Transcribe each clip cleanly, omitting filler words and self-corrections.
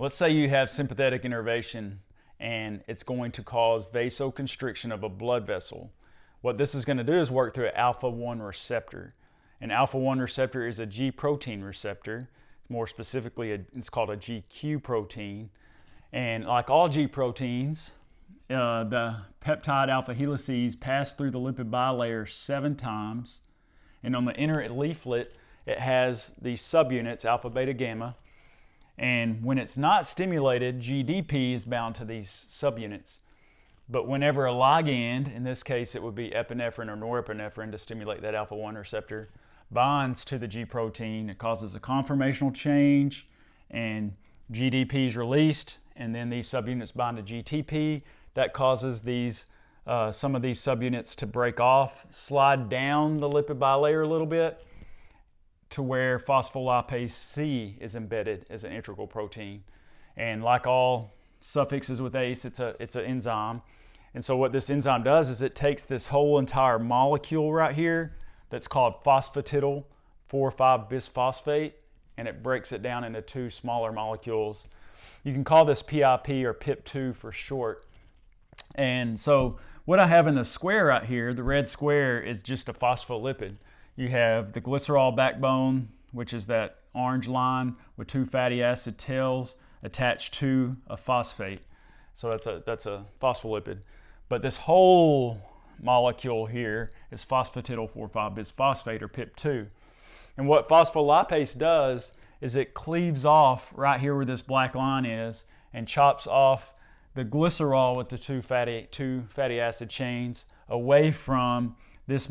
Let's say you have sympathetic innervation and it's going to cause vasoconstriction of a blood vessel. What this is going to do is work through an alpha-1 receptor. An alpha-1 receptor is a G protein receptor. More specifically, it's called a GQ protein. And like all G proteins, the peptide alpha helices pass through the lipid bilayer 7 times. And on the inner leaflet, it has these subunits, alpha, beta, gamma. And when it's not stimulated, GDP is bound to these subunits. But whenever a ligand, in this case it would be epinephrine or norepinephrine to stimulate that alpha-1 receptor, binds to the G protein, it causes a conformational change and GDP is released, and then these subunits bind to GTP. That causes these some of these subunits to break off, slide down the lipid bilayer a little bit to where phospholipase C is embedded as an integral protein. And like all suffixes with ACE, it's an enzyme. And so what this enzyme does is it takes this whole entire molecule right here that's called phosphatidyl 4,5-bisphosphate, and it breaks it down into 2 smaller molecules. You can call this PIP or PIP2 for short. And so what I have in the square right here, the red square, is just a phospholipid. You have the glycerol backbone, which is that orange line with 2 fatty acid tails attached to a phosphate. So that's a phospholipid. But this whole molecule here is phosphatidyl 4,5-bisphosphate or PIP2. And what phospholipase does is it cleaves off right here where this black line is and chops off the glycerol with the two fatty acid chains away from this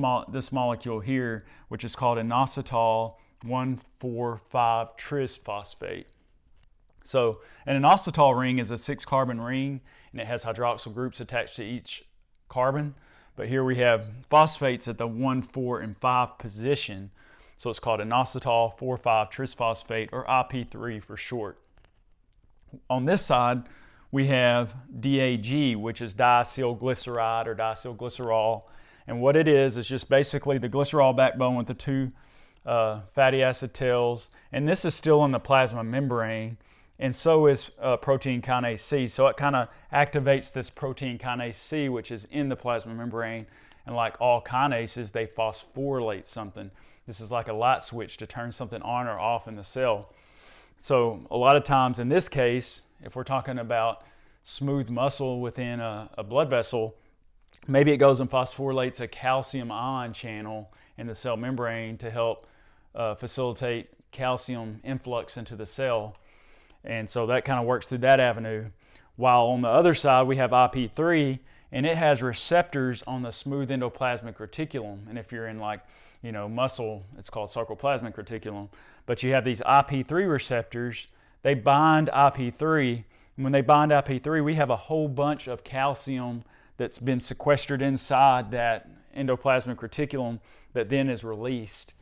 molecule here, which is called inositol 1,4,5-trisphosphate. So an inositol ring is a 6-carbon ring, and it has hydroxyl groups attached to each carbon. But here we have phosphates at the 1, 4, and 5 position. So it's called inositol 4,5-trisphosphate, or IP3 for short. On this side, we have DAG, which is diacylglyceride or diacylglycerol. And what it is just basically the glycerol backbone with the 2 fatty acid tails. And this is still in the plasma membrane, and so is protein kinase C. So it kind of activates this protein kinase C, which is in the plasma membrane. And like all kinases, they phosphorylate something. This is like a light switch to turn something on or off in the cell. So a lot of times in this case, if we're talking about smooth muscle within a blood vessel, maybe it goes and phosphorylates a calcium ion channel in the cell membrane to help facilitate calcium influx into the cell. And so that kind of works through that avenue. While on the other side, we have IP3, and it has receptors on the smooth endoplasmic reticulum. And if you're in muscle, it's called sarcoplasmic reticulum. But you have these IP3 receptors. They bind IP3. And when they bind IP3, we have a whole bunch of calcium that's been sequestered inside that endoplasmic reticulum that then is released.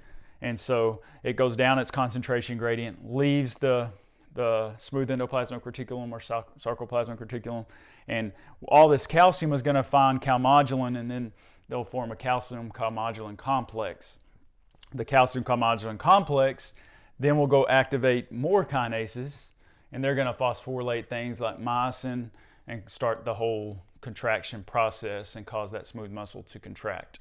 And so it goes down its concentration gradient, leaves the smooth endoplasmic reticulum or sarcoplasmic reticulum, and all this calcium is going to find calmodulin, and then they'll form a calcium calmodulin complex. The calcium calmodulin complex then will go activate more kinases, and they're going to phosphorylate things like myosin and start the whole contraction process and cause that smooth muscle to contract.